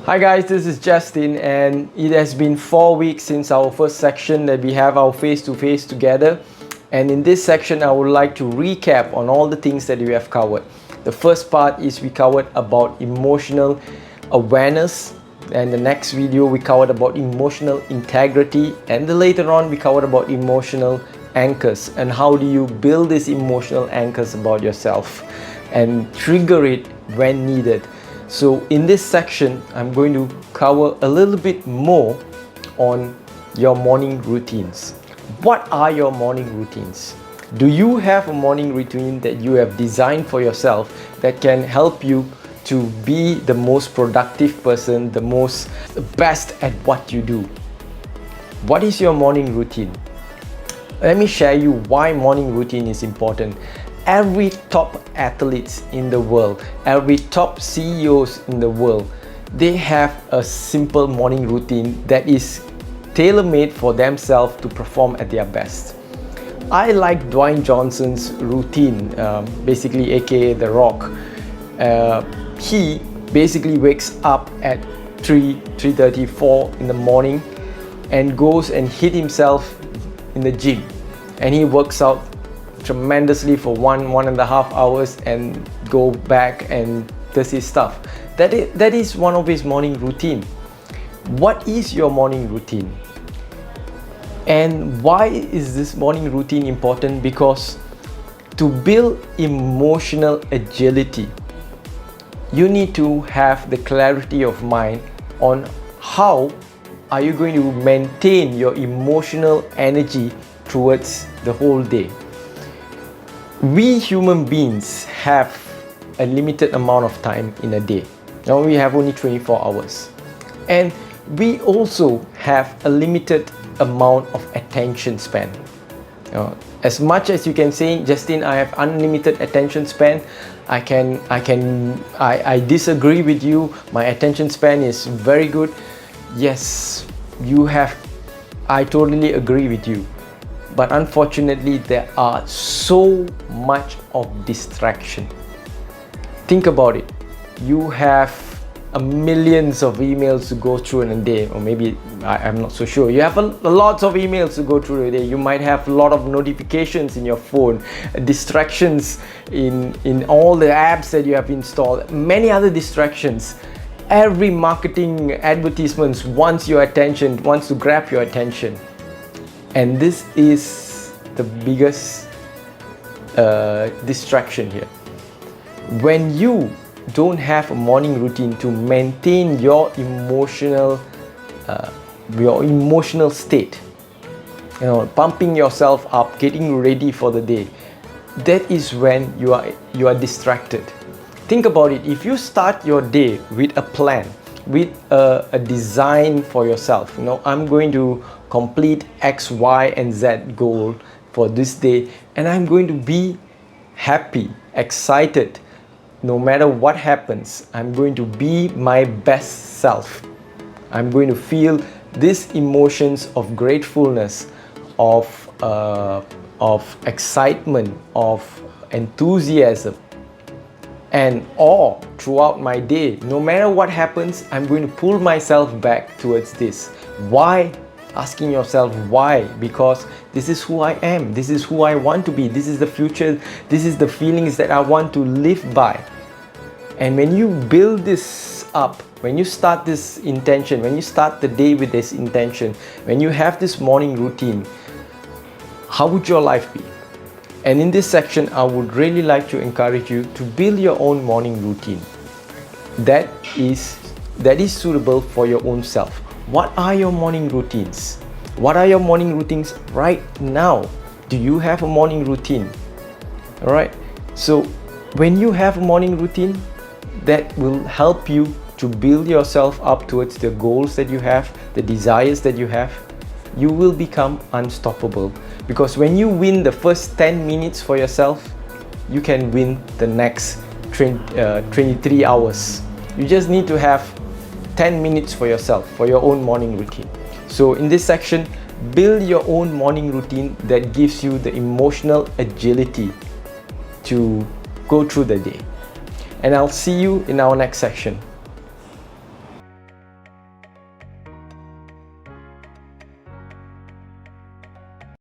Hi guys, this is Justin, and it has been 4 weeks since our first section that we have our face-to-face together. And in this section, I would like to recap on all the things that we have covered. The first part is we covered about emotional awareness, and the next video we covered about emotional integrity, and later on we covered about emotional anchors and how do you build these emotional anchors about yourself and trigger it when needed. So in this section, I'm going to cover a little bit more on your morning routines. What are your morning routines? Do you have a morning routine that you have designed for yourself that can help you to be the most productive person, the best at what you do? What is your morning routine? Let me share you why morning routine is important. Every top athletes in the world, every top CEOs in the world, they have a simple morning routine that is tailor-made for themselves to perform at their best. I like Dwayne Johnson's routine, basically aka The Rock. He basically wakes up at 3:30, 4 in the morning and goes and hit himself in the gym, and he works out tremendously for 1.5 hours and go back and does his stuff. That is one of his morning routine. What is your morning routine? And why is this morning routine important? Because to build emotional agility, you need to have the clarity of mind on how are you going to maintain your emotional energy towards the whole day. We human beings have a limited amount of time in a day. Now we have only 24 hours. And we also have a limited amount of attention span. As much as you can say, Justin, I have unlimited attention span, I disagree with you. My attention span is very good. Yes, you have. I totally agree with you. But unfortunately, there are so much of distraction. Think about it. You have millions of emails to go through in a day, or maybe I'm not so sure. You have lots of emails to go through a day. You might have a lot of notifications in your phone, distractions in all the apps that you have installed, many other distractions. Every marketing advertisement wants your attention, wants to grab your attention. And this is the biggest distraction here. When you don't have a morning routine to maintain your emotional state, pumping yourself up, getting ready for the day, that is when you are distracted. Think about it. If you start your day with a plan, with a design for yourself, I'm going to complete X, Y, and Z goal for this day, and I'm going to be happy, excited, no matter what happens. I'm going to be my best self. I'm going to feel these emotions of gratefulness, of excitement, of enthusiasm, and awe throughout my day. No matter what happens, I'm going to pull myself back towards this. Why? Asking yourself why. Because this is who I am. This is who I want to be. This is the future. This is the feelings that I want to live by. And when you build this up, when you start this intention, when you start the day with this intention, when you have this morning routine, how would your life be? And in this section, I would really like to encourage you to build your own morning routine that is suitable for your own self. What are your morning routines? What are your morning routines right now? Do you have a morning routine? All right. So when you have a morning routine, that will help you to build yourself up towards the goals that you have, the desires that you have. You will become unstoppable, because when you win the first 10 minutes for yourself, you can win the next 23 hours. You just need to have 10 minutes for yourself, for your own morning routine. So in this section, build your own morning routine that gives you the emotional agility to go through the day. And I'll see you in our next section.